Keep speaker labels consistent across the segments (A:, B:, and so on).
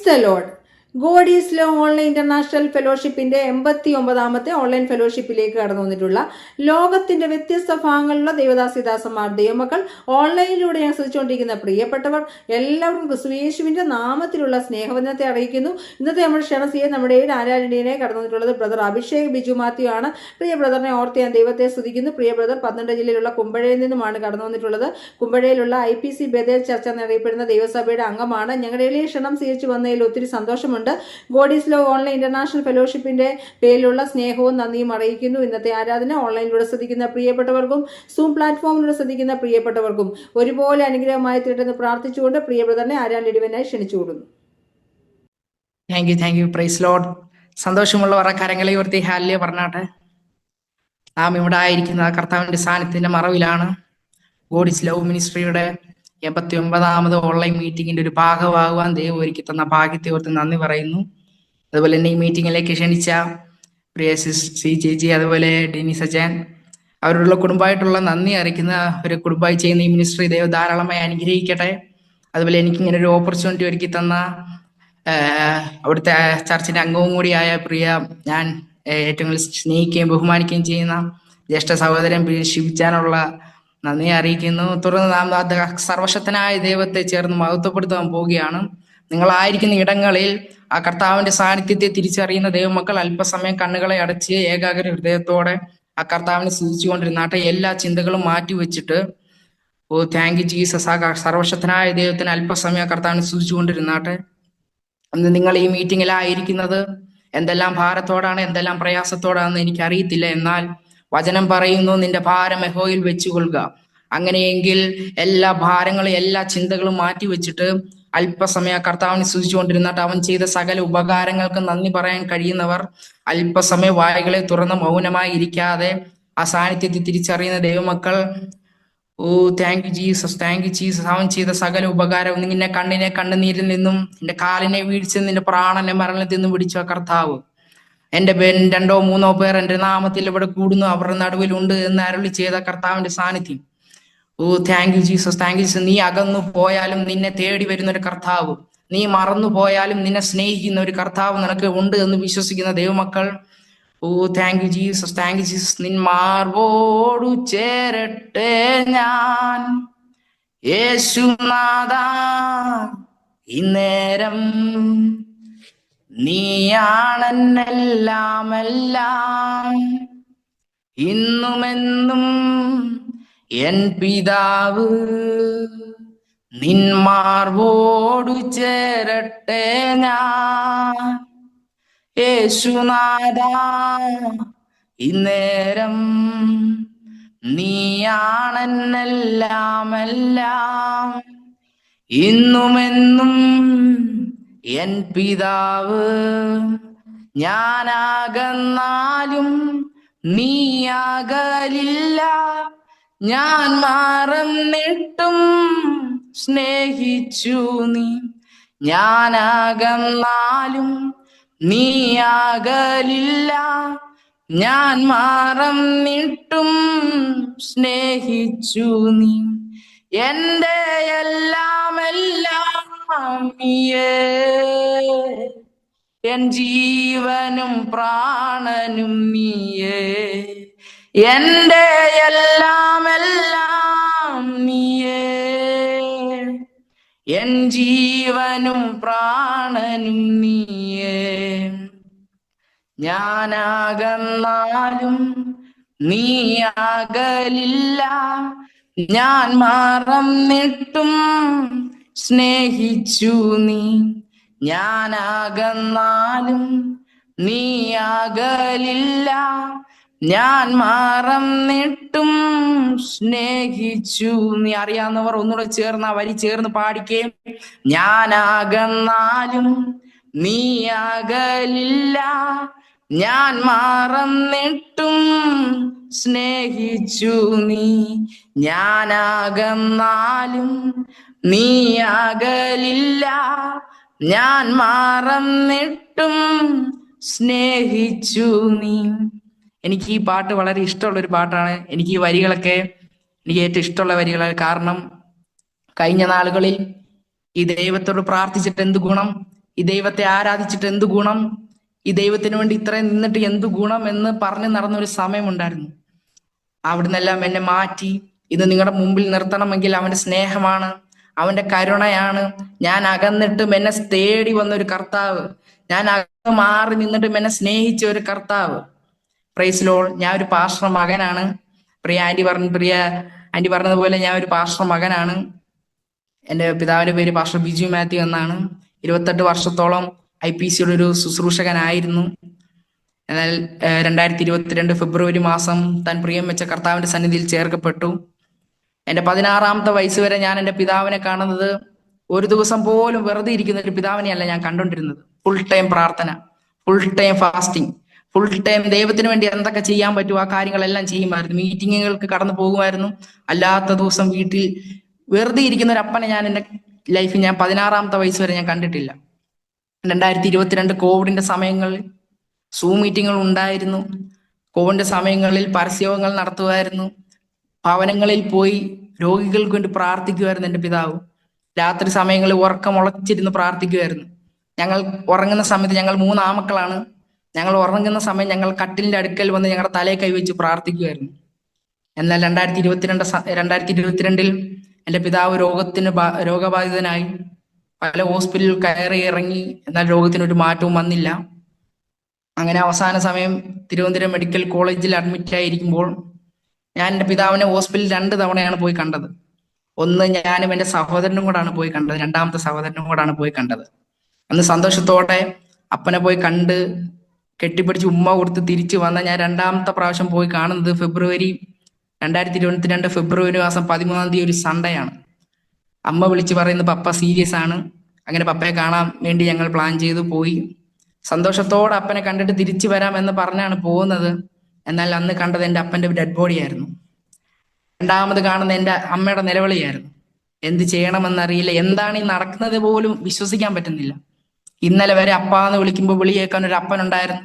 A: Price the Lord. God is love online international ഫെലോഷിപ്പിന്റെ 89ാമത്തെ online ഫെലോഷിപ്പിലേക്ക് കടന്നു വന്നിട്ടുള്ള ലോകത്തിന്റെ വ്യത്യസ്ത ഭാഗങ്ങളിലുള്ള ദൈവദാസിദാസന്മാർ, ദൈവമക്കൾ, ഓൺലൈനിലൂടെ ഞാൻ ശ്രദ്ധിച്ചുകൊണ്ടിരിക്കുന്ന പ്രിയപ്പെട്ടവർ എല്ലാവർക്കും ക്രിസ്തുയേശുവിന്റെ നാമത്തിലുള്ള സ്നേഹവന്ദനത്തെ അറിയിക്കുന്നു. ഇന്നത്തെ നമ്മൾ ക്ഷണം ചെയ്യാൻ നമ്മുടെ ആരാധനയെ കടന്നു വന്നിട്ടുള്ളത് ബ്രദർ അഭിഷേക് ബിജു മാത്യു ആണ്. പ്രിയ ബ്രദറിനെ ഓർത്ത് ഞാൻ ദൈവത്തെ സ്തുതിക്കുന്നു. പ്രിയ ബ്രദർ പത്തനംതിട്ട ജില്ലയിലുള്ള കുമ്പഴയിൽ നിന്നുമാണ് കടന്നു വന്നിട്ടുള്ളത്. കുമ്പഴയിലുള്ള IPC ബദേൽ ചർച്ച എന്നറിയപ്പെടുന്ന ദൈവസഭയുടെ അംഗമാണ്. ഞങ്ങളുടെ എളിയ ക്ഷണം സ്വീകരിച്ചു വന്നതിൽ ഒത്തിരി സന്തോഷമുണ്ട്. God is love online international ഫെലോഷിപ്പിന്റെ പേരിലുള്ള സ്നേഹവും നന്ദിയും അറിയിക്കുന്നു. ഇന്നത്തെ ആരാധന ഓൺലൈനിലൂടെ ശ്രദ്ധിക്കുന്ന പ്രിയപ്പെട്ടവർക്കും സൂം പ്ലാറ്റ്ഫോമിലൂടെ ശ്രദ്ധിക്കുന്ന പ്രിയപ്പെട്ടവർക്കും ഒരുപോലെ അനുഗ്രഹമായി തീരട്ടെന്ന് പ്രാർത്ഥിച്ചുകൊണ്ട് പ്രിയ ബ്രദറിനെ ആരാധനയായി ക്ഷണിച്ചുകൊടുക്കുന്നു.
B: Thank you. Praise Lord. സന്തോഷമുള്ളവർ കരങ്ങളെ ഉയർത്തി ഹാലലുയ പറഞ്ഞാട്ടെ. നാം ഇവിടെ ആയിരിക്കുന്ന കർത്താവിന്റെ സാന്നിധ്യത്തിന്റെ മറവിലാണ്. ഗോഡ് ഈസ് ലവ് മിനിസ്ട്രിയുടെ 89ാമത് ഓൺലൈൻ മീറ്റിംഗിന്റെ ഒരു ഭാഗമാകുവാൻ ദൈവം ഒരുക്കി തന്ന ഭാഗ്യത്തെ ഓർത്ത് നന്ദി പറയുന്നു. അതുപോലെ തന്നെ ഈ മീറ്റിംഗിലേക്ക് ക്ഷണിച്ച പ്രിയ സി ചേച്ചി, അതുപോലെ ഡെനി സജാൻ, അവരുടെ കുടുംബമായിട്ടുള്ള നന്ദി അറിയിക്കുന്ന ഒരു കുടുംബമായി ചെയ്യുന്ന ഈ മിനിസ്ട്രി ദൈവം ധാരാളമായി അനുഗ്രഹിക്കട്ടെ. അതുപോലെ എനിക്കിങ്ങനെ ഒരു ഓപ്പർച്യൂണിറ്റി ഒരുക്കി തന്ന അവിടുത്തെ ചർച്ചിന്റെ അംഗവും കൂടിയായ പ്രിയ, ഞാൻ ഏറ്റവും കൂടുതൽ സ്നേഹിക്കുകയും ബഹുമാനിക്കുകയും ചെയ്യുന്ന ജ്യേഷ്ഠ സഹോദരൻ ശിവിച്ചാനുള്ള നന്ദി അറിയിക്കുന്നു. തുടർന്ന് നാം സർവശക്തനായ ദൈവത്തെ ചേർന്ന് മഹത്വപ്പെടുത്താൻ പോവുകയാണ്. നിങ്ങളായിരിക്കുന്ന ഇടങ്ങളിൽ ആ കർത്താവിന്റെ സാന്നിധ്യത്തെ തിരിച്ചറിയുന്ന ദൈവമക്കൾ അല്പസമയം കണ്ണുകളെ അടച്ച് ഏകാഗ്ര ഹൃദയത്തോടെ ആ കർത്താവിനെ സ്തുതിച്ചുകൊണ്ടിരുന്നാട്ടെ. എല്ലാ ചിന്തകളും മാറ്റിവെച്ചിട്ട് താങ്ക് യു ജീസസ്, ആ സർവശക്തനായ ദൈവത്തിന് അല്പസമയം കർത്താവിനെ സ്തുതിച്ചുകൊണ്ടിരുന്നാട്ടെ. അന്ന് നിങ്ങൾ ഈ മീറ്റിങ്ങിലായിരിക്കുന്നത് എന്തെല്ലാം ഭാരത്തോടാണ്, എന്തെല്ലാം പ്രയാസത്തോടാണെന്ന് എനിക്കറിയത്തില്ല. എന്നാൽ വചനം പറയുന്നു, നിന്റെ ഭാരം യഹോവയിൽ വെച്ചുകൊള്ളുക. അങ്ങനെയെങ്കിൽ എല്ലാ ഭാരങ്ങളും എല്ലാ ചിന്തകളും മാറ്റി വെച്ചിട്ട് അല്പസമയം കർത്താവിനെ സ്തുതിച്ചുകൊണ്ടിരുന്നിട്ട് അവൻ ചെയ്ത സകല ഉപകാരങ്ങൾക്ക് നന്ദി പറയാൻ കഴിയുന്നവർ അല്പസമയം വായകളെ തുറന്ന് മൗനമായി ഇരിക്കാതെ ആ സാന്നിധ്യത്തെ തിരിച്ചറിയുന്ന ദൈവമക്കൾ, താങ്ക് യു ജീസസ്, അവൻ ചെയ്ത സകല ഉപകാരവും, നിന്റെ കണ്ണിനെ കണ്ണുനീരിൽ നിന്നും നിന്റെ കാലിനെ വീഴ്ച നിന്റെ പ്രാണനെ മരണത്തിൽ നിന്നും പിടിച്ച കർത്താവ്, എന്റെ 2-3 പേർ എന്റെ നാമത്തിൽ ഇവിടെ കൂടുന്നു, അവരുടെ നടുവിലുണ്ട് എന്ന് അരുളി ചെയ്ത കർത്താവിന്റെ സാന്നിധ്യം. Thank you Jesus. നീ അകന്നു പോയാലും നിന്നെ തേടി വരുന്ന ഒരു കർത്താവ്, നീ മറന്നു പോയാലും നിന്നെ സ്നേഹിക്കുന്ന ഒരു കർത്താവ് നിനക്ക് ഉണ്ട് എന്ന് വിശ്വസിക്കുന്ന ദൈവമക്കൾ, താങ്ക് യു ജീസസ്. നിൻ മാർവോടു ചേരട്ടെ ഞാൻ യേശുനാഥാ, ഇന്നേരം നീയാണെന്നെല്ലാം എല്ലാം, ഇന്നുമെന്നും എൻ പിതാവ്, നിൻ മാർവോടു ചേരട്ടെ ഞാൻ യേശുനാഥാ, ഇന്നേരം നീയാണെന്നെല്ലാം എല്ലാം, ഇന്നുമെന്നും എൻ പിതാവ്. ഞാനാകന്നാലും നീ അകലില്ല, ഞാൻ മറന്നിട്ടും സ്നേഹിച്ചു നീ. ഞാനാകന്നാലും നീ അകലില്ല, ഞാൻ മറന്നിട്ടും സ്നേഹിച്ചു നീ. എന്റെ എല്ലാം നീയേ, എൻ ജീവനും പ്രാണനും നീയേ, എന്റെ എല്ലാം നീയേ, എൻ ജീവനും പ്രാണനും നീയേ. ഞാനാകന്നാലും നീ അകലില്ല, ഞാൻ മറന്നിട്ടും സ്നേഹിച്ചു നീ. ഞാനാകന്നാലും നീ അകലില്ല, ഞാൻ മറന്നിട്ടും സ്നേഹിച്ചു നീ. അറിയാവുന്നവർ ഒന്നുകൂടെ ചേർന്ന് ആ വരി ചേർന്ന് പാടിക്കേ. ഞാനാകന്നാലും നീ അകലില്ല, ഞാൻ മറന്നിട്ടും സ്നേഹിച്ചു നീ. ഞാനാകന്നാലും നീ അകലില്ല, ഞാൻ മറന്നിട്ടും സ്നേഹിച്ചു നീ. എനിക്ക് ഈ പാട്ട് വളരെ ഇഷ്ടമുള്ളൊരു പാട്ടാണ്. എനിക്ക് ഈ വരികളൊക്കെ എനിക്ക് ഏറ്റവും ഇഷ്ടമുള്ള വരികളാണ്. കാരണം കഴിഞ്ഞ നാളുകളിൽ ഈ ദൈവത്തോട് പ്രാർത്ഥിച്ചിട്ട് എന്ത് ഗുണം? ഈ ദൈവത്തെ ആരാധിച്ചിട്ട് എന്ത് ഗുണം, ഈ ദൈവത്തിന് വേണ്ടി ഇത്രയും നിന്നിട്ട് എന്ത് ഗുണം എന്ന് പറഞ്ഞു നടന്നൊരു സമയമുണ്ടായിരുന്നു. അവിടുന്നെല്ലാം എന്നെ മാറ്റി ഇത് നിങ്ങളുടെ മുമ്പിൽ നിർത്തണമെങ്കിൽ അവന്റെ സ്നേഹമാണ്, അവന്റെ കരുണയാണ്. ഞാൻ അകന്നിട്ടും എന്നെ തേടി വന്ന ഒരു കർത്താവ്, ഞാൻ അകന്ന് മാറി നിന്നിട്ടും എന്നെ സ്നേഹിച്ച ഒരു കർത്താവ്. Praise lord. ഞാൻ ഒരു പാസ്റ്റർ മകനാണ്. പ്രിയ ആന്റി പറഞ്ഞതുപോലെ ഞാൻ ഒരു പാസ്റ്റർ മകനാണ്. എൻ്റെ പിതാവിന്റെ പേര് പാസ്റ്റർ ബിജു മാത്യു എന്നാണ്. 28 വർഷത്തോളം IPCയുടെ ഒരു ശുശ്രൂഷകനായിരുന്നു. എന്നാൽ 2022 ഫെബ്രുവരി മാസം താൻ പ്രിയം വെച്ച കർത്താവിന്റെ സന്നിധിയിൽ ചേർക്കപ്പെട്ടു. എൻ്റെ 16-ാമത്തെ വയസ്സ് വരെ ഞാൻ എൻ്റെ പിതാവിനെ കാണുന്നത് ഒരു ദിവസം പോലും വെറുതെ ഇരിക്കുന്ന ഒരു പിതാവിനെയല്ല ഞാൻ കണ്ടുകൊണ്ടിരുന്നത്. ഫുൾ ടൈം പ്രാർത്ഥന, full time fasting, full time ദൈവത്തിന് വേണ്ടി എന്തൊക്കെ ചെയ്യാൻ പറ്റുമോ ആ കാര്യങ്ങളെല്ലാം ചെയ്യുമായിരുന്നു. മീറ്റിങ്ങുകൾക്ക് കടന്നു പോകുമായിരുന്നു. അല്ലാത്ത ദിവസം വീട്ടിൽ വെറുതെ ഇരിക്കുന്ന ഒരു അപ്പനെ ഞാൻ എൻ്റെ ലൈഫിൽ ഞാൻ 16-ാമത്തെ വയസ്സ് വരെ ഞാൻ കണ്ടിട്ടില്ല. 2022 കോവിഡിന്റെ സമയങ്ങളിൽ സൂം മീറ്റിങ്ങുകൾ ഉണ്ടായിരുന്നു. കോവിഡിന്റെ സമയങ്ങളിൽ പരസ്യങ്ങൾ നടത്തുമായിരുന്നു. ഭവനങ്ങളിൽ പോയി രോഗികൾക്ക് വേണ്ടി പ്രാർത്ഥിക്കുമായിരുന്നു എൻ്റെ പിതാവ്. രാത്രി സമയങ്ങളിൽ ഉറക്കമുളച്ചിരുന്ന് പ്രാർത്ഥിക്കുമായിരുന്നു. ഞങ്ങൾ ഉറങ്ങുന്ന സമയത്ത്, ഞങ്ങൾ 3 ആമക്കളാണ്, ഞങ്ങൾ ഉറങ്ങുന്ന സമയം ഞങ്ങൾ കട്ടിലിന്റെ അടുക്കൽ വന്ന് ഞങ്ങളുടെ തലയെ കൈവച്ച് പ്രാർത്ഥിക്കുമായിരുന്നു. എന്നാൽ 2022 എൻ്റെ പിതാവ് രോഗബാധിതനായി പല ഹോസ്പിറ്റലിൽ കയറി ഇറങ്ങി. എന്നാൽ രോഗത്തിനൊരു മാറ്റവും വന്നില്ല. അങ്ങനെ അവസാന സമയം തിരുവനന്തപുരം മെഡിക്കൽ കോളേജിൽ അഡ്മിറ്റ് ആയിരിക്കുമ്പോൾ ഞാൻ എൻ്റെ പിതാവിനെ ഹോസ്പിറ്റലിൽ 2 തവണയാണ് പോയി കണ്ടത്. ഒന്ന് ഞാനും എൻ്റെ സഹോദരനും കൂടാണ് പോയി കണ്ടത്, 2ാമത്തെ സഹോദരനും കൂടാണ് പോയി കണ്ടത്. അന്ന് സന്തോഷത്തോടെ അപ്പനെ പോയി കണ്ട് കെട്ടിപ്പിടിച്ച് ഉമ്മ കൊടുത്ത് തിരിച്ചു വന്ന ഞാൻ 2ാമത്തെ പ്രാവശ്യം പോയി കാണുന്നത് 2022 ഫെബ്രുവരി മാസം 13-ാം തീയതി ഒരു സൺഡേ ആണ്. അമ്മ വിളിച്ച് പറയുന്നത് പപ്പ സീരിയസ് ആണ്. അങ്ങനെ പപ്പയെ കാണാൻ വേണ്ടി ഞങ്ങൾ പ്ലാൻ ചെയ്തു പോയി. സന്തോഷത്തോടെ അപ്പനെ കണ്ടിട്ട് തിരിച്ചു വരാം എന്ന് പറഞ്ഞാണ് പോകുന്നത്. എന്നാൽ അന്ന് കണ്ടത് എൻ്റെ അപ്പന്റെ ഡെഡ് ബോഡി ആയിരുന്നു. 2ാമത് കാണുന്ന എൻ്റെ അമ്മയുടെ നിലവിളിയായിരുന്നു. എന്ത് ചെയ്യണമെന്നറിയില്ല, എന്താണ് ഈ നടക്കുന്നത് പോലും വിശ്വസിക്കാൻ പറ്റുന്നില്ല. ഇന്നലെ വരെ അപ്പാന്ന് വിളിക്കുമ്പോൾ വിളി കേൾക്കാൻ ഒരു അപ്പനുണ്ടായിരുന്നു.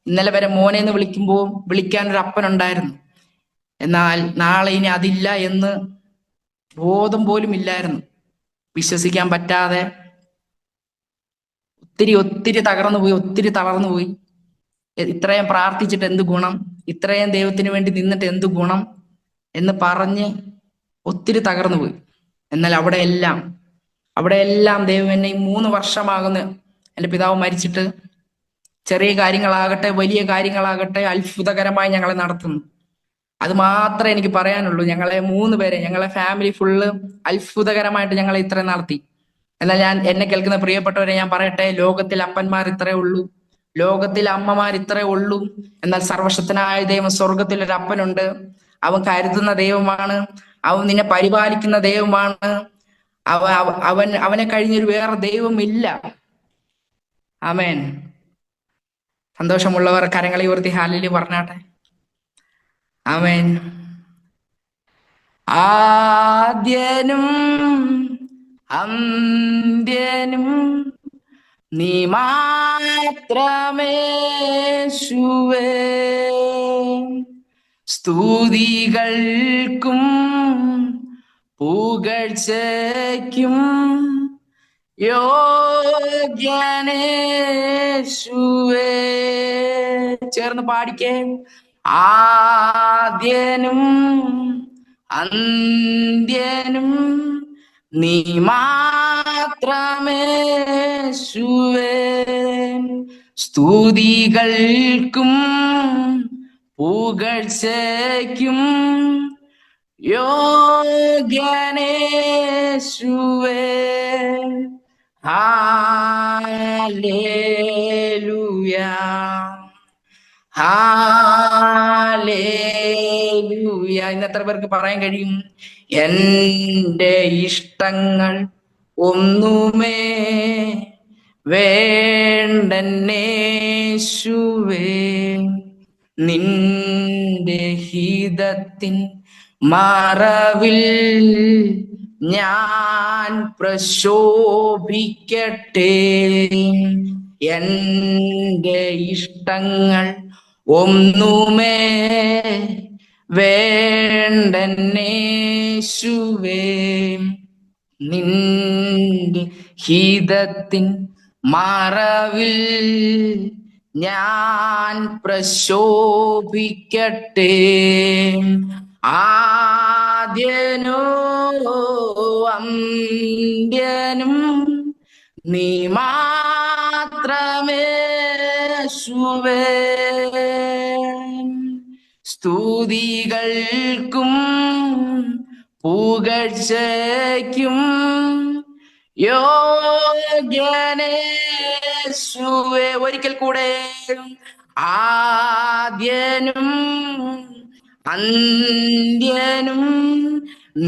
B: ഇന്നലെ വരെ മോനെന്ന് വിളിക്കുമ്പോൾ വിളിക്കാൻ ഒരു അപ്പനുണ്ടായിരുന്നു. എന്നാൽ നാളെ ഇനി അതില്ല എന്ന് ബോധം പോലും ഇല്ലായിരുന്നു. വിശ്വസിക്കാൻ പറ്റാതെ ഒത്തിരി തളർന്നു പോയി. ഇത്രയും പ്രാർത്ഥിച്ചിട്ട് എന്ത് ഗുണം, ഇത്രയും ദൈവത്തിന് വേണ്ടി നിന്നിട്ട് എന്ത് ഗുണം എന്ന് പറഞ്ഞ് ഒത്തിരി തകർന്നു പോയി. എന്നാൽ അവിടെയെല്ലാം ദൈവം എന്നെ 3 വർഷമാകുന്ന എൻ്റെ പിതാവ് മരിച്ചിട്ട് ചെറിയ കാര്യങ്ങളാകട്ടെ വലിയ കാര്യങ്ങളാകട്ടെ അത്ഭുതകരമായി ഞങ്ങളെ നടത്തുന്നു. അത് മാത്രമേ എനിക്ക് പറയാനുള്ളൂ. ഞങ്ങളെ 3 പേരെ, ഞങ്ങളെ ഫാമിലി ഫുള്ള് അത്ഭുതകരമായിട്ട് ഞങ്ങളെ ഇത്രയും നടത്തി. എന്നാൽ എന്നെ കേൾക്കുന്ന പ്രിയപ്പെട്ടവരെ ഞാൻ പറയട്ടെ, ലോകത്തിൽ അപ്പന്മാർ ഇത്രേ ഉള്ളൂ, ലോകത്തിൽ അമ്മമാർ ഇത്രേ ഉള്ളൂ. എന്നാൽ സർവശക്തനായ ദൈവം സ്വർഗത്തിൽ ഒരു അപ്പനുണ്ട്. അവൻ കരുതുന്ന ദൈവമാണ്, അവൻ നിന്നെ പരിപാലിക്കുന്ന ദൈവമാണ്. അവനെ കഴിഞ്ഞൊരു വേറെ ദൈവം ഇല്ല. ആമേൻ. സന്തോഷമുള്ളവർ കരങ്ങളെ ഉയർത്തി ഹല്ലേലൂയ പറഞ്ഞാട്ടെ. ആമേൻ. ആദ്യനും അന്ത്യനും നീ മാത്രമേശുവേ, സ്തുതികൾക്കും പുകഴ്ചയ്ക്കും യോഗ്യനേശുവേ. ചേർന്ന് പാടിക്കേ. ആദ്യനും അന്ത്യനും നീ മാത്രമേശുവേ, സ്തുതികൾക്കും പുകഴ്ചയ്ക്കും യോഗ്യനേശുവേ. Hallelujah, hallelujah. ഇന്ന് എത്ര പേർക്ക് പറയാൻ കഴിയും? എൻ്റെ ഇഷ്ടങ്ങൾ ഒന്നുമേ വേണ്ടന്നേശുവേ, നിന്റെ ഹിതത്തിൻ മറവിൽ ഞാൻ പ്രശോഭിക്കട്ടെ. എൻ്റെ ഇഷ്ടങ്ങൾ ഒന്നുമേ വേണ്ടന്നേശുവേ, നിന്റെ ഹിതത്തിൻ മറവിൽ ഞാൻ പ്രശോഭിക്കട്ടെ. ആദ്യനോ അന്ത്യനും നീ മാത്രമേ യേശുവേ. സ്തുതികൾക്കും പുകഴ്ചയ്ക്കും യോഗ്യനേശുവേ. ഒരിക്കൽ കൂടെ. ആദ്യനും അന്ത്യനും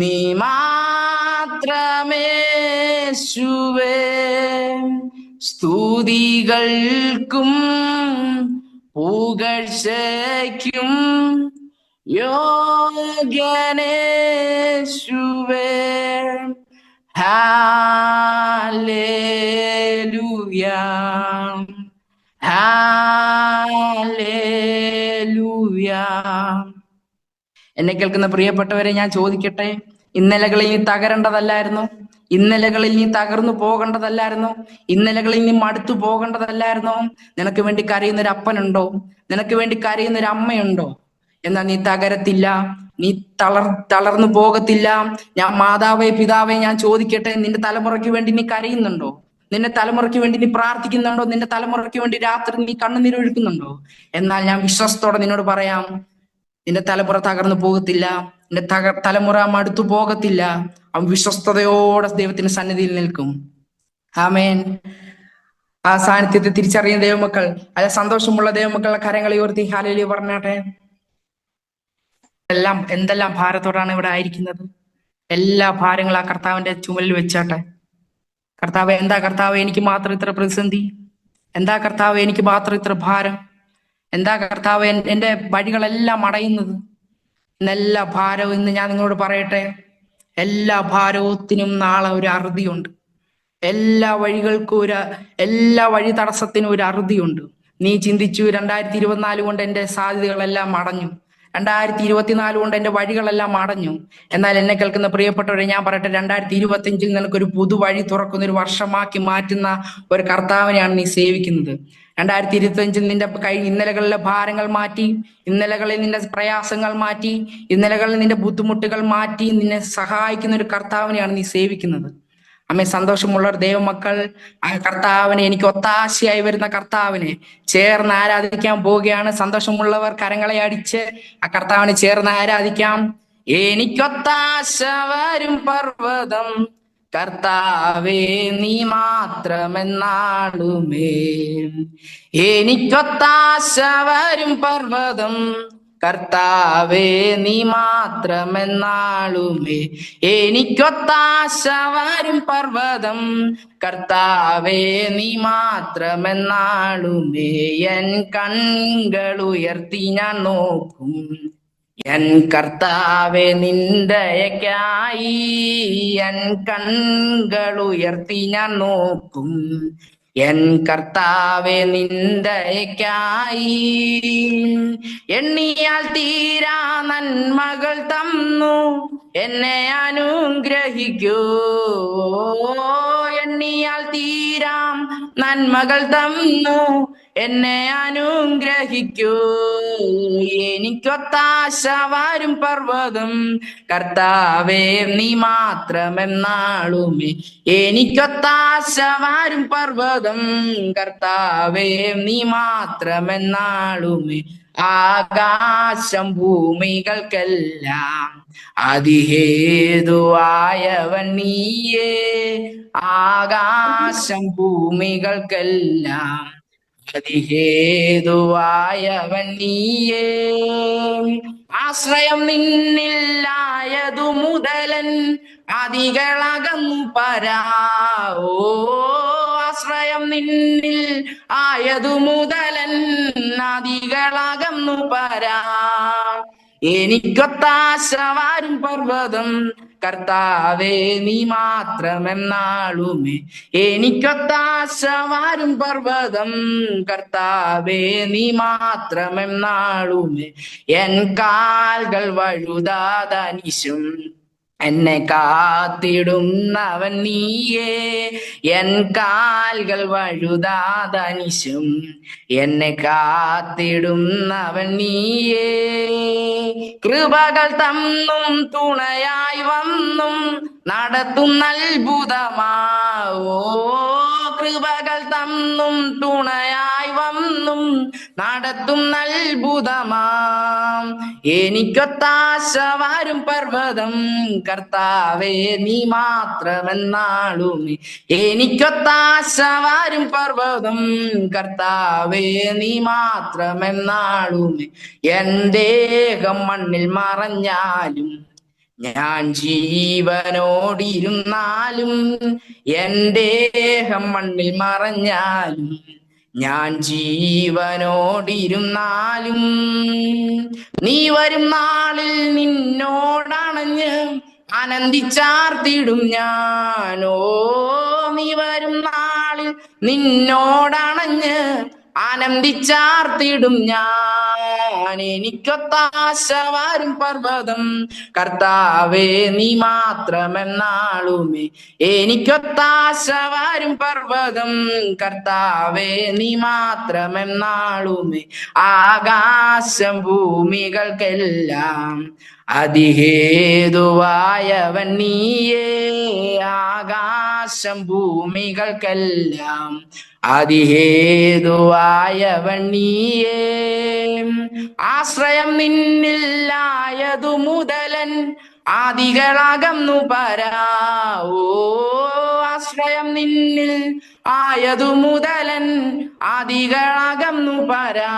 B: നീ മാത്രമേ യേശുവേ. സ്തുതികൾക്കും പുകഴ്ചയ്ക്കും യോഗ്യനേശുവേ. Hallelujah, hallelujah. എന്നെ കേൾക്കുന്ന പ്രിയപ്പെട്ടവരെ, ഞാൻ ചോദിക്കട്ടെ, ഇന്നലകളിൽ നീ തകരേണ്ടതല്ലായിരുന്നു? ഇന്നലകളിൽ നീ തകർന്നു പോകേണ്ടതല്ലായിരുന്നോ? ഇന്നലകളിൽ നീ മടുത്തു പോകേണ്ടതല്ലായിരുന്നോ? നിനക്ക് വേണ്ടി കരയുന്ന ഒരു അപ്പനുണ്ടോ? നിനക്ക് വേണ്ടി കരയുന്ന ഒരു അമ്മയുണ്ടോ? എന്നാൽ നീ തകരത്തില്ല, നീ തളർന്നു പോകത്തില്ല. ഞാൻ മാതാവേ, പിതാവേ, ഞാൻ ചോദിക്കട്ടെ, നിന്റെ തലമുറയ്ക്ക് വേണ്ടി നീ കരയുന്നുണ്ടോ? നിന്റെ തലമുറയ്ക്ക് വേണ്ടി നീ പ്രാർത്ഥിക്കുന്നുണ്ടോ? നിന്റെ തലമുറയ്ക്ക് വേണ്ടി രാത്രി നീ കണ്ണുനീരൊഴുക്കുന്നുണ്ടോ? എന്നാൽ ഞാൻ വിശ്വാസത്തോടെ നിന്നോട് പറയാം, നിന്റെ തലമുറ തകർന്നു പോകത്തില്ല, നിന്റെ തലമുറ മടുത്തു പോകത്തില്ല. അവൻ വിശ്വസ്തയോടെ ദൈവത്തിന്റെ സന്നിധിയിൽ നിൽക്കും. ആമേൻ. ആ സാന്നിധ്യത്തെ തിരിച്ചറിയുന്ന ദൈവമക്കൾ, അല്ല സന്തോഷമുള്ള ദൈവമക്കളുടെ കരങ്ങളെ ഉയർത്തി ഹല്ലേലൂയ പറഞ്ഞാട്ടെ. എന്തെല്ലാം ഭാരത്തോടാണ് ഇവിടെ ആയിരിക്കുന്നത്? എല്ലാ ഭാരങ്ങളും ആ കർത്താവിന്റെ ചുമലിൽ വെച്ചാട്ടെ. കർത്താവ്, എന്താ കർത്താവ് എനിക്ക് മാത്രം ഇത്ര പ്രതിസന്ധി? എന്താ കർത്താവ് എനിക്ക് മാത്രം ഇത്ര ഭാരം? എന്താ കർത്താവ് എന്റെ വഴികളെല്ലാം അടയുന്നത്? എല്ലാ ഭാരവും ഇന്ന് ഞാൻ നിങ്ങളോട് പറയട്ടെ, എല്ലാ ഭാരത്തിനും നാളെ ഒരു അറുതിയുണ്ട്. എല്ലാ വഴി തടസ്സത്തിനും ഒരു അറുതിയുണ്ട്. നീ ചിന്തിച്ചു 2024 കൊണ്ട് എന്റെ സാധ്യതകളെല്ലാം അടഞ്ഞു, 2024 കൊണ്ട് എന്റെ വഴികളെല്ലാം അടഞ്ഞു. എന്നാൽ എന്നെ കേൾക്കുന്ന പ്രിയപ്പെട്ടവരെ, ഞാൻ പറയട്ടെ, 2025 നിനക്കൊരു പുതുവഴി തുറക്കുന്ന ഒരു വർഷമാക്കി മാറ്റുന്ന ഒരു കർത്താവിനെയാണ് നീ സേവിക്കുന്നത്. 2025 നിന്റെ ഇന്നലകളിലെ ഭാരങ്ങൾ മാറ്റി, ഇന്നലകളിൽ നിന്റെ പ്രയാസങ്ങൾ മാറ്റി, ഇന്നലകളിൽ നിന്റെ ബുദ്ധിമുട്ടുകൾ മാറ്റി നിന്നെ സഹായിക്കുന്ന ഒരു കർത്താവിനെയാണ് നീ സേവിക്കുന്നത്. അമ്മേ, സന്തോഷമുള്ള ദൈവമക്കൾ, ആ കർത്താവിനെ, എനിക്ക് ഒത്താശയായി വരുന്ന കർത്താവിനെ ചേർന്ന് ആരാധിക്കാൻ പോവുകയാണ്. സന്തോഷമുള്ളവർ കരങ്ങളെ അടിച്ച് ആ കർത്താവിനെ ചേർന്ന് ആരാധിക്കാം. എനിക്കൊത്താശ വരും പർവ്വതം കർത്താവേ നീ മാത്രമെന്നാളുമേ. എനിക്കൊത്താശ വരും പർവ്വതം കർത്താവേ നീ മാത്രമെന്നാളുമേ. എനിക്കൊത്താശ വരും പർവ്വതം കർത്താവേ നീ മാത്രമെന്നാളുമേ. എൻ കണ്ണുകൾ ഉയർത്തി ഞാൻ നോക്കും, എൻ കർത്താവേ നിന്ദയക്കായി. എൻ കണ്ണുകൾ ഉയർത്തി ഞാൻ നോക്കും, എൻ കർത്താവേ നിന്ദയക്കായി. എണ്ണിയാൽ തീരാ നന്മകൾ തന്നു എന്നെ അനുഗ്രഹിക്കൂ. എണ്ണിയാൽ തീരാം നന്മകൾ തന്നു എന്നെ അനുഗ്രഹിക്കൂ. എനിക്കൊത്താശ വരും പർവ്വതം കർത്താവേ നീ മാത്രമെന്നാളുമേ. എനിക്കൊത്താശ വരും പർവ്വതം കർത്താവേ നീ മാത്രമെന്നാളുമേ. ആകാശം ഭൂമികൾക്കെല്ലാം അതിഹേതുവായവൻ നീയേ. ആകാശം ഭൂമികൾക്കെല്ലാം അതിഹേതുവായവൻ നീയേ. ആശ്രയം നിന്നില്ലായതു മുതലൻ അതികളകന്നു പരാ. ഓ, ആശ്രയം നിന്നിൽ ആയതു മുതലൻ അതികളകന്നു പരാ. എനിക്കൊത്താശ വരും പർവ്വതം കർത്താവേ നീ മാത്രമെന്നാളുമേ. എനിക്കൊത്താശ വരും പർവ്വതം കർത്താവേ നീ മാത്രമെന്നാളുമേ. എൻ കാൽകൾ വഴുതാതനിശും എന്നെ കാത്തിടുന്നവൻ നീയേ, എൻ കാൽകൾ വഴുതാതനിശും. എന്നെ കാത്തിടുന്നവൻ നീയേ, കൃപകൾ തന്നും തുണയായി വന്നും നടത്തുന്ന അത്ഭുതമാവോ. കൃപകൾ തന്നും തുണയായി വന്നും നടത്തുന്ന അത്ഭുതമാം. എനിക്കൊത്താശ വരും പർവ്വതം കർത്താവേ നീ മാത്രമെന്നാളുമേ. എനിക്കൊത്താശ വരും പർവ്വതം കർത്താവേ നീ മാത്രമെന്നാളുമേ. എൻ ദേഹം മണ്ണിൽ മറഞ്ഞാലും ഞാൻ ജീവനോടിരുന്നാലും, എൻ ദേഹം മണ്ണിൽ മറഞ്ഞാലും ഞാൻ ജീവനോടിരുന്നാലും, നീ വരും നാളിൽ നിന്നോടണഞ്ഞ് ആനന്ദിച്ചാർത്തിടും ഞാനോ. നീ വരും നാളിൽ നിന്നോടണഞ്ഞ് ആനന്ദിച്ചാർത്തിടും ഞാൻ. എനിക്കൊത്താശ വരും പർവ്വതം കർത്താവേ നീ മാത്രമെന്നാളുമേ. എനിക്കൊത്താശ വരും പർവ്വതം കർത്താവേ നീ മാത്രമെന്നാളുമേ. ആകാശം ഭൂമികൾക്കെല്ലാം അതിഹേതുവായവൻ നീയേ. ആകാശം ഭൂമികൾക്കെല്ലാം അതിഹേതുവായവൻ നീയേ. ആശ്രയം നിന്നിലായതു മുതലൻ ആദികളകന്നു പരാവോ. ആശ്രയം നിന്നിൽ ആയതു മുതലൻ ആദികളകന്നു പരാ.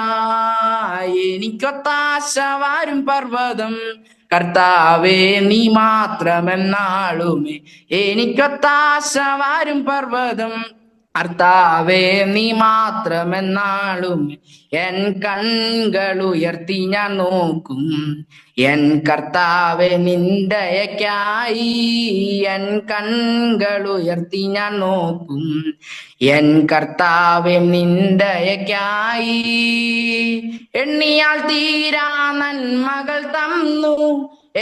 B: എനിക്കൊത്താശ വരും പർവ്വതം കർത്താവേ നീ മാത്രമെന്നാളുമേ. എനിക്കൊത്താശ വരും പർവ്വതം കർത്താവേ നീ മാത്രമെന്നാളും. എൻ കൺകൾ ഉയർത്തി ഞാൻ നോക്കും എൻ കർത്താവേ നിന്ദയക്കായി. എൻ കൺകൾ ഉയർത്തി ഞാൻ നോക്കും എൻ കർത്താവേ നിന്ദയക്കായി. എണ്ണിയാൽ തീരാ നന്മകൾ തന്നു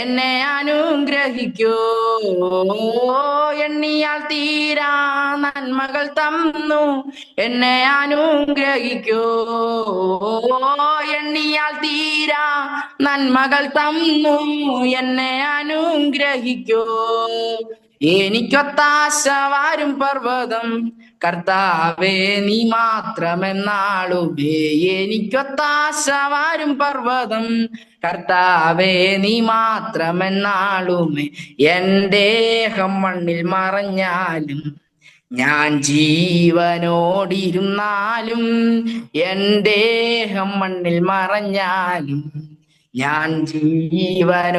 B: എന്നെ അനുഗ്രഹിക്കോ. എണ്ണിയാൽ തീരാ നന്മകൾ തന്നു എന്നെ അനുഗ്രഹിക്കോ. എണ്ണിയാൽ തീരാ നന്മകൾ തന്നു എന്നെ അനുഗ്രഹിക്കോ. എനിക്കൊത്താശ വരും പർവ്വതം കർത്താവേ നീ മാത്രമെന്നാളുമേ. എനിക്കൊത്താശ വരും പർവ്വതം കർത്താവേ നീ മാത്രമെന്നാളുമേ. എൻ ദേഹം മണ്ണിൽ മറഞ്ഞാലും ഞാൻ ജീവനോടിരുന്നാലും, എൻ ദേഹം മണ്ണിൽ മറഞ്ഞാലും ഞാൻ ജീവനോടിരുന്നാലും,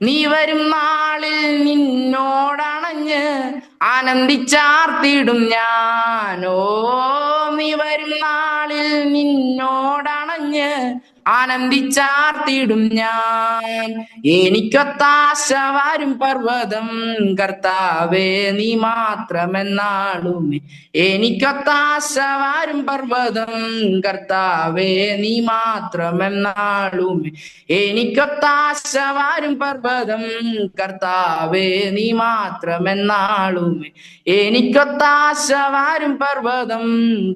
B: നീ വരും നാളിൽ നിന്നോടണഞ്ഞ് ആനന്ദിച്ചാർത്തിടും ഞാനോ. നീ വരും നാളിൽ നിന്നോടണഞ്ഞ് ആനന്ദിച്ചാർത്തിടും ഞാൻ. എനിക്കൊത്താശ വരും പർവ്വതം കർത്താവേ നീ മാത്രമെന്നാളുമേ. എനിക്കൊത്താശ വരും പർവ്വതം കർത്താവേ നീ മാത്രമെന്നാളുമേ. എനിക്കൊത്താശ വരും പർവ്വതം കർത്താവേ നീ മാത്രമെന്നാളുമേ. എനിക്കൊത്താശ വരും പർവ്വതം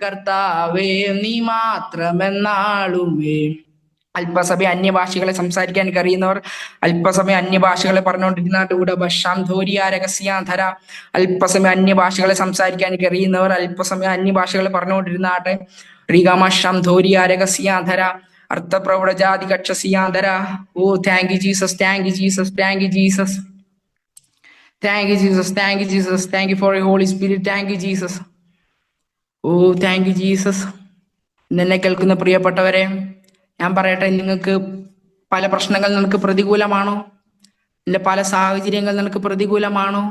B: കർത്താവേ നീ മാത്രമെന്നാളുമേ. അല്പസമയം അന്യഭാഷകളെ സംസാരിക്കാൻ കഴിയുന്നവർ അല്പസമയം അന്യഭാഷകളെ പറഞ്ഞുകൊണ്ടിരുന്നാട്ട് കൂടെ ബഷാം ധോരിയ രഹസ്യാധര. അല്പസമയം അന്യഭാഷകളെ സംസാരിക്കാൻ കഴിയുന്നവർ അല്പസമയം അന്യഭാഷകളെ പറഞ്ഞുകൊണ്ടിരുന്നാട്ടെ. റീഗാമാം ധോരിയ രഹസ്യാധര അർത്ഥപ്രൗഢ ജാതി കക്ഷസിയാധര. Oh thank you Jesus, thank you Jesus, thank you Jesus, thank you Jesus, thank you Jesus, thank you for your Holy Spirit, thank you Jesus. Oh thank you Jesus. ഇന്നെന്നെ കേൾക്കുന്ന പ്രിയപ്പെട്ടവരെ, ഞാൻ പറയട്ടെ, നിങ്ങൾക്ക് പല പ്രശ്നങ്ങൾ നിനക്ക് പ്രതികൂലമാണോ? നിന്റെ പല സാഹചര്യങ്ങൾ നിനക്ക് പ്രതികൂലമാണോ?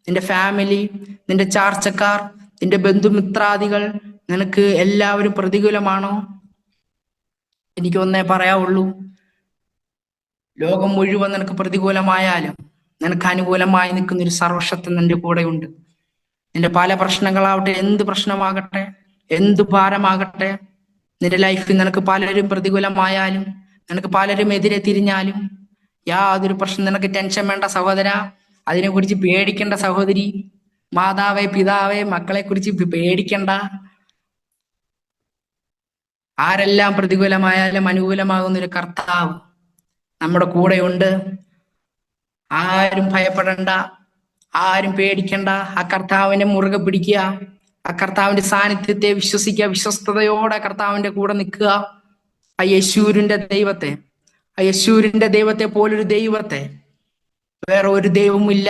B: നിന്റെ ഫാമിലി, നിന്റെ ചാർച്ചക്കാർ, നിന്റെ ബന്ധുമിത്രാദികൾ, നിനക്ക് എല്ലാവരും പ്രതികൂലമാണോ? എനിക്ക് ഒന്നേ പറയാവുള്ളൂ, ലോകം മുഴുവൻ നിനക്ക് പ്രതികൂലമായാലും നിനക്ക് അനുകൂലമായി നിൽക്കുന്ന ഒരു സർവശക്തൻ നിന്റെ കൂടെയുണ്ട്. നിന്റെ പല പ്രശ്നങ്ങളാവട്ടെ, എന്ത് പ്രശ്നമാകട്ടെ, എന്ത് ഭാരമാകട്ടെ, നിന്റെ ലൈഫിൽ നിനക്ക് പലരും പ്രതികൂലമായാലും, നിനക്ക് പലരും എതിരെ തിരിഞ്ഞാലും, യാതൊരു പ്രശ്നം, നിനക്ക് ടെൻഷൻ വേണ്ട സഹോദര, അതിനെക്കുറിച്ച് പേടിക്കേണ്ട സഹോദരി. മാതാവേ, പിതാവേ, മക്കളെ കുറിച്ച് പേടിക്കണ്ട. ആരെല്ലാം പ്രതികൂലമായാലും അനുകൂലമാകുന്ന ഒരു കർത്താവ് നമ്മുടെ കൂടെയുണ്ട്. ആരും ഭയപ്പെടണ്ട, ആരും പേടിക്കണ്ട. ആ കർത്താവിനെ മുറുകെ പിടിക്കുക, ആ കർത്താവിന്റെ സാന്നിധ്യത്തെ വിശ്വസിക്കുക, വിശ്വസ്തയോടെ കർത്താവിന്റെ കൂടെ നിൽക്കുക. ആ യേശൂരിന്റെ ദൈവത്തെ, ആ യേശൂരിന്റെ ദൈവത്തെ പോലൊരു ദൈവത്തെ വേറെ ഒരു ദൈവമില്ല.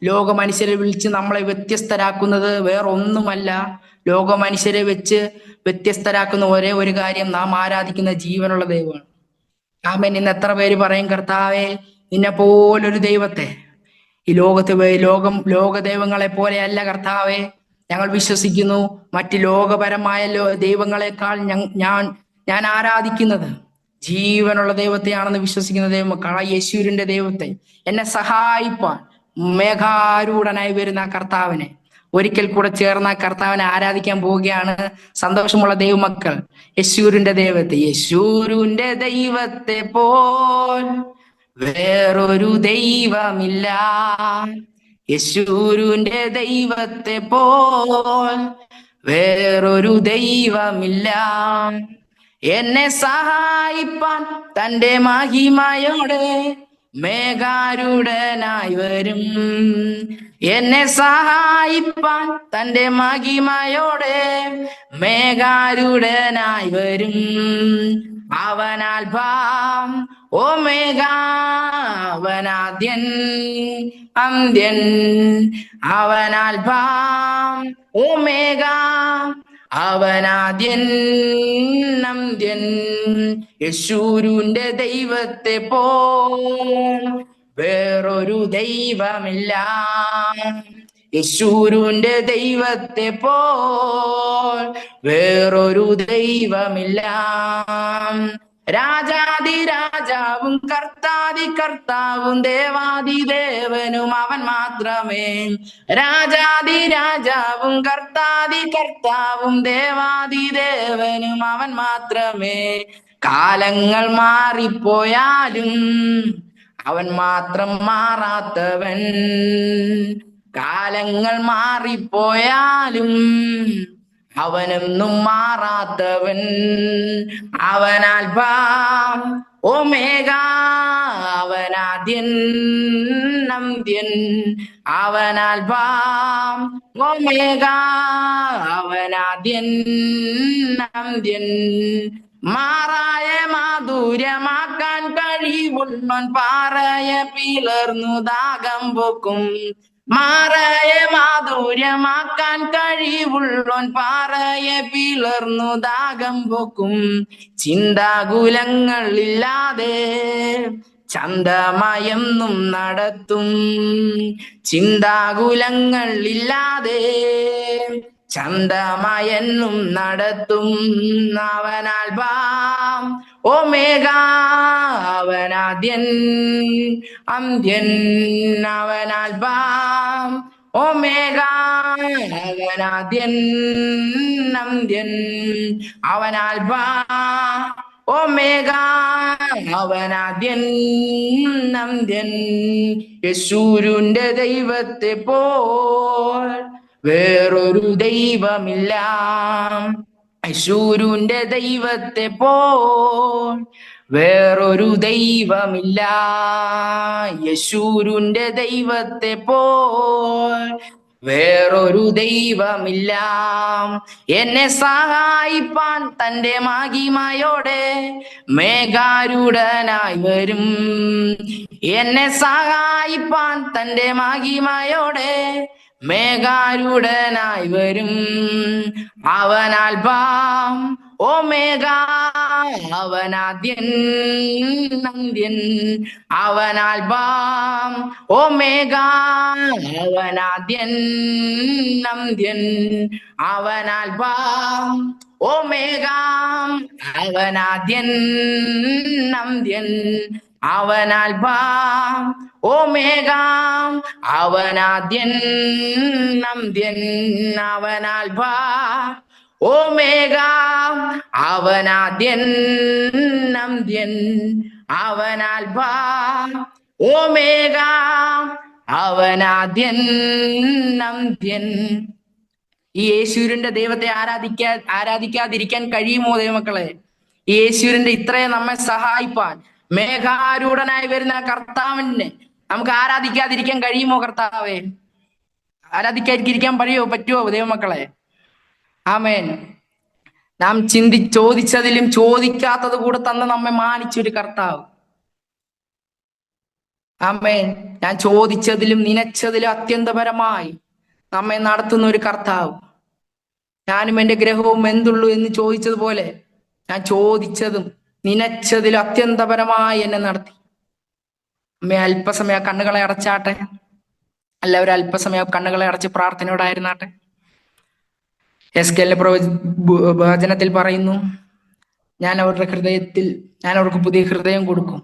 B: ലോക മനുഷ്യരെ വിളിച്ച് നമ്മളെ വ്യത്യസ്തരാക്കുന്നത് വേറെ ഒന്നുമല്ല. ലോക മനുഷ്യരെ വെച്ച് വ്യത്യസ്തരാക്കുന്ന ഒരേ ഒരു കാര്യം, നാം ആരാധിക്കുന്ന ജീവനുള്ള ദൈവമാണ്. ആമേൻ. ഇന്ന് എത്ര പേര് പറയും, കർത്താവേ, നിന്നെ പോലൊരു ദൈവത്തെ ഈ ലോക ദൈവങ്ങളെ പോലെയല്ല കർത്താവെ ഞങ്ങൾ വിശ്വസിക്കുന്നു. മറ്റ് ലോകപരമായ ദൈവങ്ങളെക്കാൾ ഞാൻ ആരാധിക്കുന്നത് ജീവനുള്ള ദൈവത്തെയാണെന്ന് വിശ്വസിക്കുന്ന ദൈവമക്കൾ, ആ യേശുവിന്റെ ദൈവത്തെ, എന്നെ സഹായിപ്പാൻ മേഘാരൂഢനായി വരുന്ന കർത്താവിനെ ഒരിക്കൽ കൂടെ ചേർന്ന കർത്താവിനെ ആരാധിക്കാൻ പോവുകയാണ് സന്തോഷമുള്ള ദൈവമക്കൾ. യേശൂരിന്റെ ദൈവത്തെ, യേശൂരിന്റെ ദൈവത്തെ പോൽ വേറൊരു ദൈവമില്ല. യേശൂരിന്റെ ദൈവത്തെ പോൽ വേറൊരു ദൈവമില്ല. എന്നെ സഹായിപ്പാൻ തന്റെ മഹിമയോടെ മേഘാരൂഢനായി വരും. എന്നെ സഹായിപ്പാൻ തന്റെ മഹിമയോടെ മേഘാരൂഢനായി വരും. അവൻ ആൽഫാം ഓമേഗ, അവൻ ആദ്യൻ അന്ത്യൻ. അവൻ ആൽഫാം ഓമേഗ, അവൻ ആദ്യൻ അന്ത്യൻ. യേശൂരിന്റെ ദൈവത്തെ പോൽ വേറൊരു ദൈവമില്ല. യേശൂരിന്റെ ദൈവത്തെ പോൽ വേറൊരു ദൈവമില്ല. രാജാതിരാജാവും കർത്താവും ദേവാദിദേവനും അവൻ മാത്രമേ. രാജാതിരാജാവും കർത്താവും ദേവാദിദേവനും അവൻ മാത്രമേ. കാലങ്ങൾ മാറിപ്പോയാലും അവൻ മാത്രം മാറാത്തവൻ. കാലങ്ങൾ മാറിപ്പോയാലും അവനെന്നും മാറാത്തവൻ. അവൻ ആൽഫാം ഓമേഗ, അവൻ ആദ്യൻ അന്ത്യൻ. അവൻ ആൽഫാം ഓമേഗ, അവൻ ആദ്യൻ അന്ത്യൻ. മാറായ മാധുര്യമാക്കാൻ കഴിവുള്ളവൻ പാറയ പിളർന്നു ദാഹം പോക്കും. മാറായ മാധുര്യമാക്കാൻ കഴിവുള്ളവൻ പാറയ പിളർന്നു ദാഹം പോക്കും. ചിന്താകുലങ്ങളില്ലാതെ ചന്തമയെന്നും നടത്തും. ചിന്താകുലങ്ങളില്ലാതെ ചന്തമയെന്നും നടത്തും. അവൻ ആൽഫാം ഓമേഗ, അവൻ ആദ്യൻ അന്ത്യൻ. അവൻ ആൽഫാം ഓമേഗ, അവൻ ആദ്യൻ അന്ത്യൻ. അവൻ ആൽഫാം ഓമേഗ, അവൻ ആദ്യൻ അന്ത്യൻ. യേശൂരിന്റെ ദൈവത്തെ പോൽ വേറൊരു ദൈവമില്ല. യേശൂരിന്റെ ദൈവത്തെ പോൽ വേറൊരു ദൈവമില്ല. യേശൂരിന്റെ ദൈവത്തെ പോൽ വേറൊരു ദൈവമില്ല. എന്നെ സഹായിപ്പാൻ തന്റെ മഹിമയോടെ മേഘാരൂഢനായി വരും. എന്നെ സഹായിപ്പാൻ തന്റെ മഹിമയോടെ മേഘാരൂഢനായി വരും. അവൻ ആൽഫാം ഓമേഗ, അവൻ ആദ്യൻ അന്ത്യൻ. അവൻ ആൽഫാം ഓമേഗ, അവൻ ആദ്യൻ അന്ത്യൻ. അവൻ ആൽഫാം ഓമേഗ, അവൻ ആദ്യൻ അന്ത്യൻ. അവൻ ആൽഫാം ഓമേഗ, അവൻ ആദ്യൻ അന്ത്യൻ. അവൻ ആൽഫാം ഓമേഗ, അവൻ ആദ്യൻ അന്ത്യൻ. അവൻ ആൽഫ ഓമേഗ, അവനാദ്യൻ അന്ത്യൻ. ഈ യേശുവിന്റെ ദൈവത്തെ ആരാധിക്കാതിരിക്കാൻ കഴിയുമോ ദൈവമക്കളെ? ഈ യേശുവിന്റെ ഇത്രയും നമ്മെ സഹായിപ്പാൻ മേഘാരൂഢനായി വരുന്ന കർത്താവിനെ നമുക്ക് ആരാധിക്കാതിരിക്കാൻ കഴിയുമോ? കർത്താവെ, ആരാധിക്കാതിരിക്കാൻ പറ്റുമോ ദൈവമക്കളെ? ആമേൻ. നാം ചോദിച്ചതിലും ചോദിക്കാത്തത് കൂടെ തന്ന് നമ്മെ മാനിച്ചൊരു കർത്താവ്. ആമേൻ. ഞാൻ ചോദിച്ചതിലും നനച്ചതിലും അത്യന്തപരമായി നമ്മെ നടത്തുന്ന ഒരു കർത്താവ്. ഞാനും എൻ്റെ ഗ്രഹവും എന്തുള്ളൂ എന്ന് ചോദിച്ചതുപോലെ ഞാൻ ചോദിച്ചതും നനച്ചതിലും അത്യന്തപരമായി എന്നെ നടത്തി. അമ്മേ, അല്പസമയം കണ്ണുകളെ അടച്ചാട്ടെ. എല്ലാവരും അല്പസമയം കണ്ണുകളെ അടച്ച് പ്രാർത്ഥനയോടായിരുന്നാട്ടെ. എസ്കേലിന്റെ വചനത്തിൽ പറയുന്നു, ഞാൻ അവർക്ക് പുതിയ ഹൃദയം കൊടുക്കും,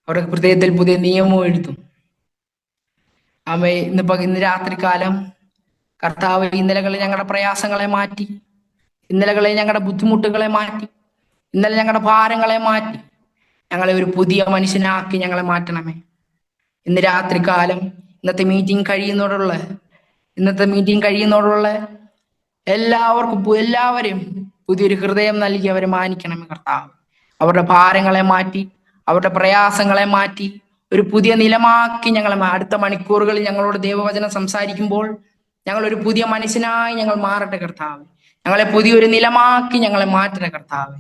B: അവരുടെ ഹൃദയത്തിൽ പുതിയ നിയമവും എഴുതും. ഇന്ന് രാത്രികാലം കർത്താവ് ഇന്നലകളിൽ ഞങ്ങളുടെ പ്രയാസങ്ങളെ മാറ്റി, ഇന്നലകളിൽ ഞങ്ങളുടെ ബുദ്ധിമുട്ടുകളെ മാറ്റി, ഇന്നലെ ഞങ്ങളുടെ ഭാരങ്ങളെ മാറ്റി ഞങ്ങളെ ഒരു പുതിയ മനുഷ്യനാക്കി ഞങ്ങളെ മാറ്റണമേ. ഇന്ന് രാത്രികാലം ഇന്നത്തെ മീറ്റിംഗ് കഴിയുന്നതോടുള്ള എല്ലാവരും പുതിയൊരു ഹൃദയം നൽകി അവരെ മാനിക്കണമേ കർത്താവ്. അവരുടെ ഭാരങ്ങളെ മാറ്റി, അവരുടെ പ്രയാസങ്ങളെ മാറ്റി ഒരു പുതിയ നിലമാക്കി ഞങ്ങളെ. അടുത്ത മണിക്കൂറുകളിൽ ഞങ്ങളോട് ദൈവവചനം സംസാരിക്കുമ്പോൾ ഞങ്ങൾ ഒരു പുതിയ മനുഷ്യനായി ഞങ്ങൾ മാറട്ടെ കർത്താവ്. ഞങ്ങളെ പുതിയൊരു നിലമാക്കി ഞങ്ങളെ മാറ്റണേ കർത്താവ്.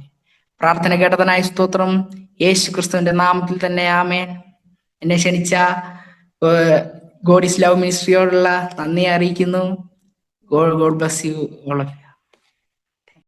B: പ്രാർത്ഥന കേട്ടതിനായി സ്തോത്രം. യേശു ക്രിസ്തുവിന്റെ നാമത്തിൽ തന്നെ ആമേൻ. എന്നെ ക്ഷണിച്ച ഗോഡ് ഈസ് ലവ് മിനിസ്ട്രിയോടുള്ള നന്ദി അറിയിക്കുന്നു. God bless you all of U.